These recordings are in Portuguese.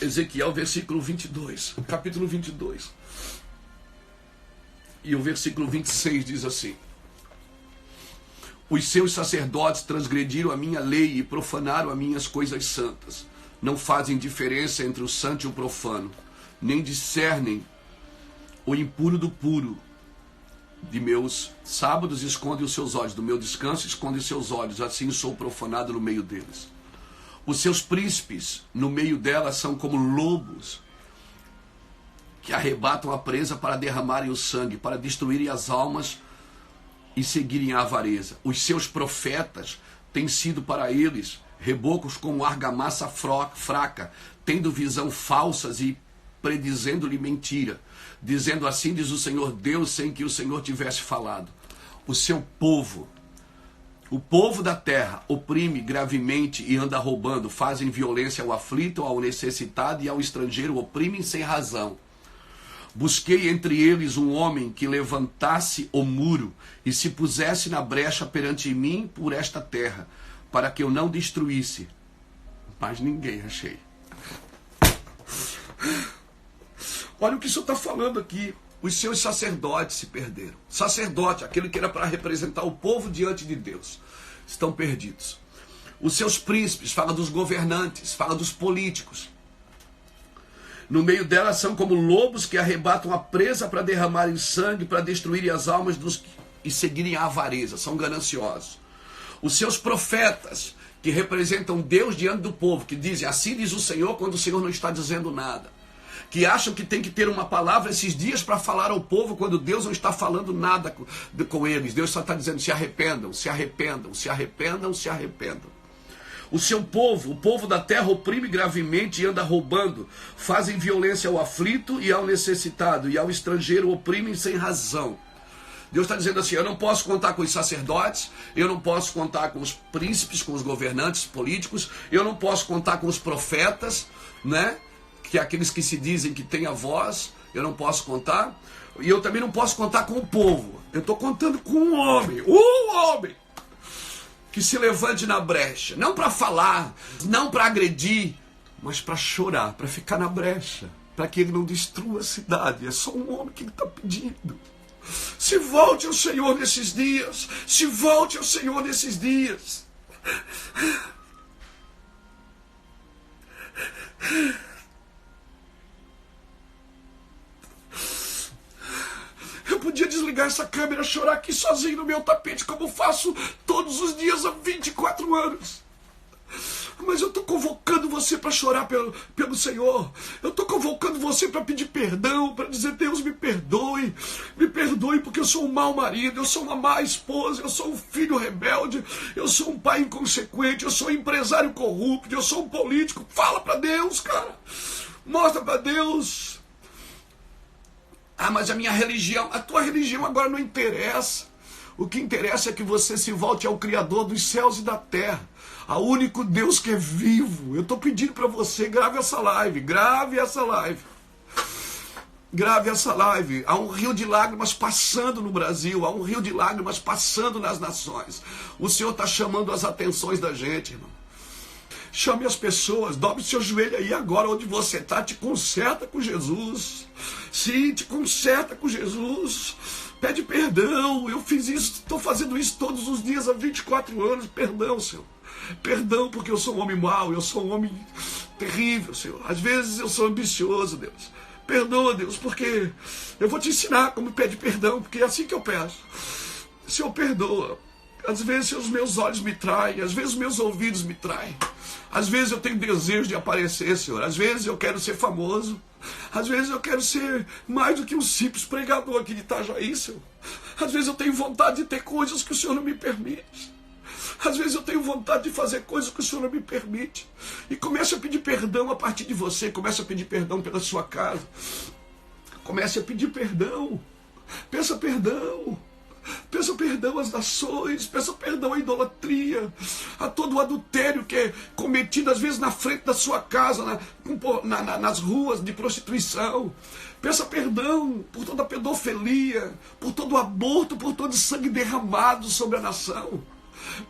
Ezequiel, versículo 22, capítulo 22. E o versículo 26 diz assim: os seus sacerdotes transgrediram a minha lei e profanaram as minhas coisas santas. Não fazem diferença entre o santo e o profano, nem discernem o impuro do puro. De meus sábados esconde os seus olhos, do meu descanso esconde os seus olhos, assim sou profanado no meio deles. Os seus príncipes no meio delas são como lobos que arrebatam a presa para derramarem o sangue, para destruírem as almas e seguirem a avareza. Os seus profetas têm sido para eles rebocos como argamassa fraca, tendo visão falsas e predizendo-lhe mentira, dizendo assim diz o Senhor Deus, sem que o Senhor tivesse falado. O seu povo, o povo da terra, oprime gravemente e anda roubando, fazem violência ao aflito, ao necessitado e ao estrangeiro, oprimem sem razão. Busquei entre eles um homem que levantasse o muro e se pusesse na brecha perante mim por esta terra, para que eu não destruísse. Mas ninguém achei. Olha o que isso está falando aqui. Os seus sacerdotes se perderam. Sacerdote, aquele que era para representar o povo diante de Deus, estão perdidos. Os seus príncipes, fala dos governantes, fala dos políticos. No meio delas são como lobos que arrebatam a presa para derramarem sangue, para destruírem as almas e seguirem a avareza. São gananciosos. Os seus profetas, que representam Deus diante do povo, que dizem, assim diz o Senhor, quando o Senhor não está dizendo nada. Que acham que tem que ter uma palavra esses dias para falar ao povo, quando Deus não está falando nada com eles. Deus só está dizendo, se arrependam, se arrependam, se arrependam, se arrependam. O seu povo, o povo da terra, oprime gravemente e anda roubando. Fazem violência ao aflito e ao necessitado, e ao estrangeiro oprimem sem razão. Deus está dizendo assim, eu não posso contar com os sacerdotes, eu não posso contar com os príncipes, com os governantes políticos, eu não posso contar com os profetas, né? Que é aqueles que se dizem que têm a voz, eu não posso contar. E eu também não posso contar com o povo. Eu estou contando com um homem que se levante na brecha, não para falar, não para agredir, mas para chorar, para ficar na brecha, para que ele não destrua a cidade. É só um homem que ele está pedindo. Se volte ao Senhor nesses dias, se volte ao Senhor nesses dias. Eu podia desligar essa câmera, chorar aqui sozinho no meu tapete, como faço todos os dias há 24 anos. Mas eu estou convocando você para chorar pelo Senhor. Eu estou convocando você para pedir perdão, para dizer, Deus, me perdoe porque eu sou um mau marido, eu sou uma má esposa, eu sou um filho rebelde, eu sou um pai inconsequente, eu sou um empresário corrupto, eu sou um político. Fala para Deus, cara. Mostra para Deus. Ah, mas a minha religião, a tua religião agora não interessa. O que interessa é que você se volte ao Criador dos céus e da terra, ao único Deus que é vivo. Eu estou pedindo para você, grave essa live, grave essa live. Grave essa live. Há um rio de lágrimas passando no Brasil, há um rio de lágrimas passando nas nações. O Senhor está chamando as atenções da gente, irmão. Chame as pessoas, dobre seu joelho aí agora onde você está, te conserta com Jesus. Sim, te conserta com Jesus. Pede perdão, eu fiz isso, estou fazendo isso todos os dias há 24 anos. Perdão, Senhor. Perdão porque eu sou um homem mau, eu sou um homem terrível, Senhor. Às vezes eu sou ambicioso, Deus. Perdoa, Deus, porque eu vou te ensinar como pede perdão, porque é assim que eu peço. Senhor, perdoa. Às vezes os meus olhos me traem, às vezes os meus ouvidos me traem. Às vezes eu tenho desejo de aparecer, Senhor. Às vezes eu quero ser famoso. Às vezes eu quero ser mais do que um simples pregador aqui de Itajaí, Senhor. Às vezes eu tenho vontade de ter coisas que o Senhor não me permite. Às vezes eu tenho vontade de fazer coisas que o Senhor não me permite. E comece a pedir perdão a partir de você. Comece a pedir perdão pela sua casa. Comece a pedir perdão. Peça perdão. Peça perdão às nações, peça perdão à idolatria, a todo o adultério que é cometido às vezes na frente da sua casa, nas ruas de prostituição. Peça perdão por toda a pedofilia, por todo o aborto, por todo o sangue derramado sobre a nação.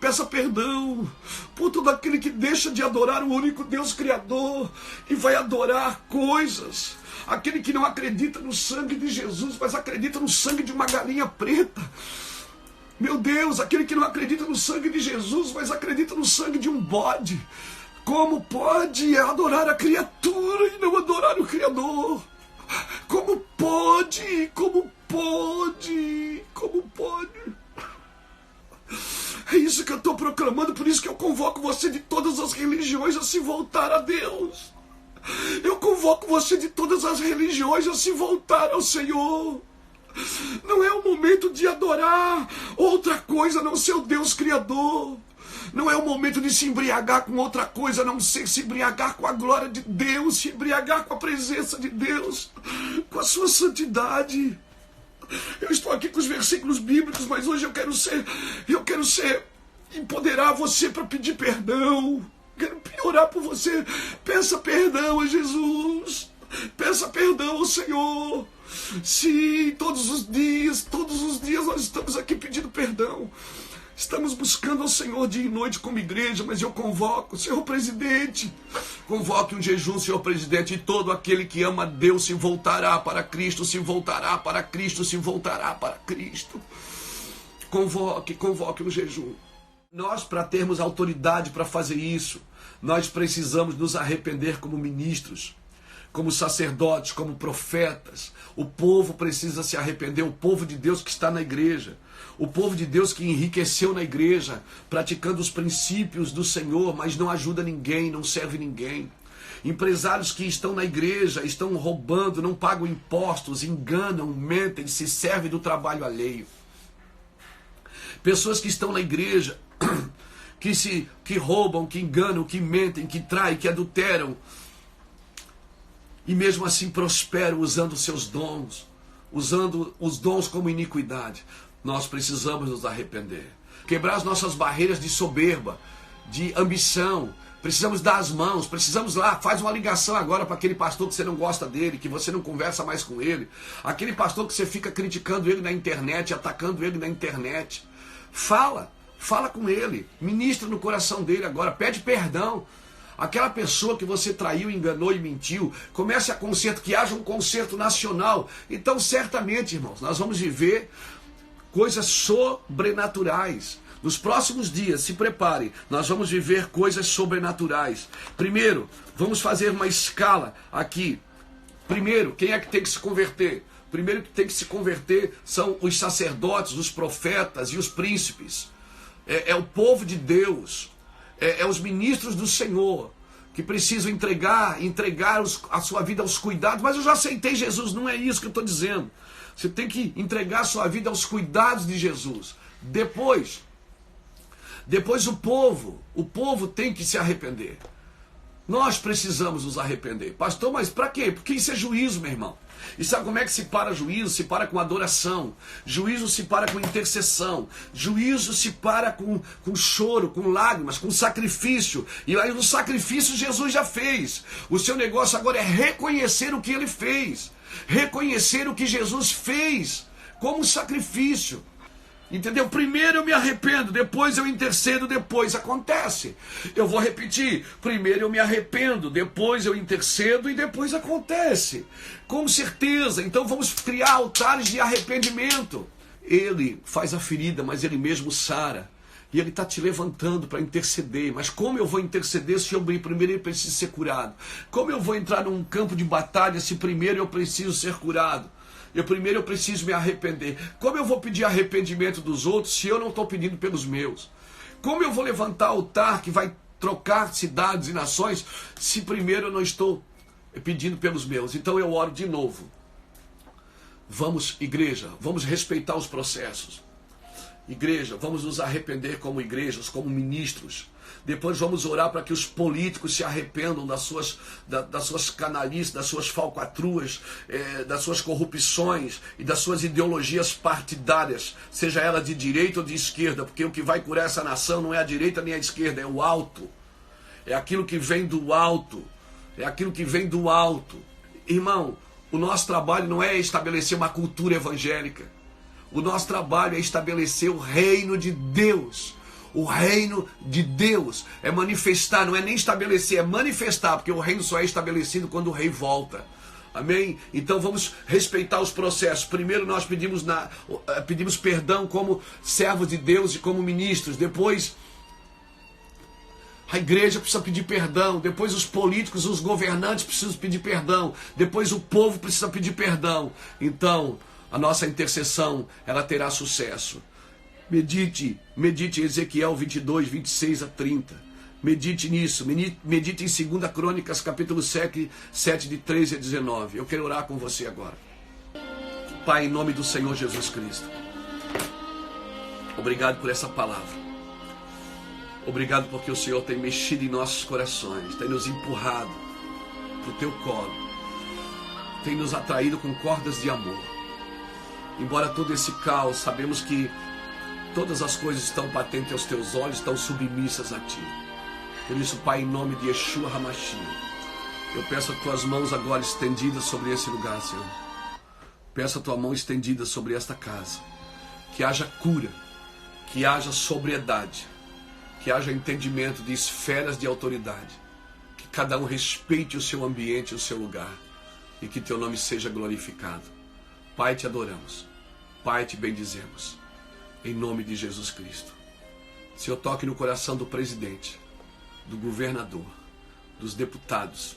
Peça perdão por todo aquele que deixa de adorar o único Deus Criador e vai adorar coisas. Aquele que não acredita no sangue de Jesus, mas acredita no sangue de uma galinha preta. Meu Deus, aquele que não acredita no sangue de Jesus, mas acredita no sangue de um bode. Como pode adorar a criatura e não adorar o Criador? Como pode? Como pode? Como pode? É isso que eu estou proclamando, por isso que eu convoco você de todas as religiões a se voltar a Deus. Eu convoco você de todas as religiões a se voltar ao Senhor. Não é o momento de adorar outra coisa a não ser o Deus Criador. Não é o momento de se embriagar com outra coisa a não ser se embriagar com a glória de Deus, se embriagar com a presença de Deus, com a sua santidade. Eu estou aqui com os versículos bíblicos, mas hoje eu quero empoderar você para pedir perdão. Quero orar por você. Peça perdão a Jesus. Peça perdão ao Senhor. Sim, todos os dias nós estamos aqui pedindo perdão. Estamos buscando ao Senhor dia e noite como igreja, mas eu convoco, Senhor presidente, convoque um jejum, Senhor presidente, e todo aquele que ama Deus se voltará para Cristo, se voltará para Cristo, se voltará para Cristo. Convoque um jejum. Nós, para termos autoridade para fazer isso, nós precisamos nos arrepender como ministros, como sacerdotes, como profetas. O povo precisa se arrepender, o povo de Deus que está na igreja, o povo de Deus que enriqueceu na igreja, praticando os princípios do Senhor, mas não ajuda ninguém, não serve ninguém. Empresários que estão na igreja, estão roubando, não pagam impostos, enganam, mentem, se servem do trabalho alheio. Pessoas que estão na igreja, que roubam, que enganam, que mentem, que traem, que adulteram, e mesmo assim prosperam usando seus dons, usando os dons como iniquidade. Nós precisamos nos arrepender, quebrar as nossas barreiras de soberba, de ambição. Precisamos dar as mãos, precisamos lá, faz uma ligação agora para aquele pastor que você não gosta dele, que você não conversa mais com ele, aquele pastor que você fica criticando ele na internet, atacando ele na internet. Fala com ele, ministra no coração dele agora, pede perdão. Aquela pessoa que você traiu, enganou e mentiu, comece a conserto, que haja um conserto nacional. Então, certamente, irmãos, nós vamos viver coisas sobrenaturais. Nos próximos dias, se prepare, nós vamos viver coisas sobrenaturais. Primeiro, vamos fazer uma escala aqui. Primeiro, quem é que tem que se converter? Primeiro que tem que se converter são os sacerdotes, os profetas e os príncipes. É o povo de Deus. É os ministros do Senhor que precisam entregar a sua vida aos cuidados. Mas eu já aceitei Jesus, não é isso que eu estou dizendo. Você tem que entregar a sua vida aos cuidados de Jesus. Depois o povo tem que se arrepender. Nós precisamos nos arrepender. Pastor, mas para quê? Porque isso é juízo, meu irmão. E sabe como é que se para juízo? Se para com adoração. Juízo se para com intercessão. Juízo se para com choro, com lágrimas, com sacrifício. E aí no sacrifício Jesus já fez. O seu negócio agora é reconhecer o que ele fez. Reconhecer o que Jesus fez como sacrifício. Entendeu? Primeiro eu me arrependo, depois eu intercedo, depois acontece. Eu vou repetir. Primeiro eu me arrependo, depois eu intercedo e depois acontece. Com certeza. Então vamos criar altares de arrependimento. Ele faz a ferida, mas ele mesmo sara. E ele está te levantando para interceder. Mas como eu vou interceder se eu primeiro eu preciso ser curado? Como eu vou entrar num campo de batalha se primeiro eu preciso ser curado? Primeiro eu preciso me arrepender. Como eu vou pedir arrependimento dos outros se eu não estou pedindo pelos meus? Como eu vou levantar altar que vai trocar cidades e nações se primeiro eu não estou pedindo pelos meus? Então eu oro de novo. Vamos, igreja, vamos respeitar os processos. Igreja, vamos nos arrepender como igrejas, como ministros. Depois vamos orar para que os políticos se arrependam das suas canalices, das suas falcatruas, das suas corrupções e das suas ideologias partidárias, seja ela de direita ou de esquerda, porque o que vai curar essa nação não é a direita nem a esquerda, é o alto. É aquilo que vem do alto. É aquilo que vem do alto. Irmão, o nosso trabalho não é estabelecer uma cultura evangélica. O nosso trabalho é estabelecer o reino de Deus. O reino de Deus é manifestar, não é nem estabelecer, é manifestar, porque o reino só é estabelecido quando o rei volta. Amém? Então vamos respeitar os processos. Primeiro nós pedimos perdão como servos de Deus e como ministros. Depois a igreja precisa pedir perdão. Depois os políticos, os governantes precisam pedir perdão. Depois o povo precisa pedir perdão. Então a nossa intercessão, ela terá sucesso. Medite em Ezequiel 22, 26 a 30. Medite nisso, medite em 2 Crônicas, capítulo 7, de 13 a 19. Eu quero orar com você agora. Pai, em nome do Senhor Jesus Cristo, obrigado por essa palavra. Obrigado porque o Senhor tem mexido em nossos corações, tem nos empurrado para o teu colo, tem nos atraído com cordas de amor. Embora todo esse caos, sabemos que todas as coisas estão patentes aos teus olhos, estão submissas a ti. Por isso, Pai, em nome de Yeshua HaMashiach, eu peço as tuas mãos agora estendidas sobre esse lugar, Senhor. Peço a tua mão estendida sobre esta casa. Que haja cura, que haja sobriedade, que haja entendimento de esferas de autoridade. Que cada um respeite o seu ambiente, o seu lugar. E que teu nome seja glorificado. Pai, te adoramos. Pai, te bendizemos. Em nome de Jesus Cristo. Senhor, toque no coração do presidente, do governador, dos deputados,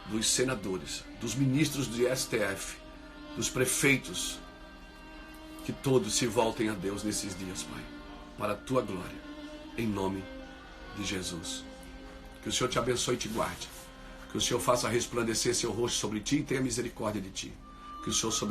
dos senadores, dos ministros do STF, dos prefeitos, que todos se voltem a Deus nesses dias, Pai, para a tua glória, em nome de Jesus. Que o Senhor te abençoe e te guarde, que o Senhor faça resplandecer seu rosto sobre ti e tenha misericórdia de ti, que o Senhor sobre ti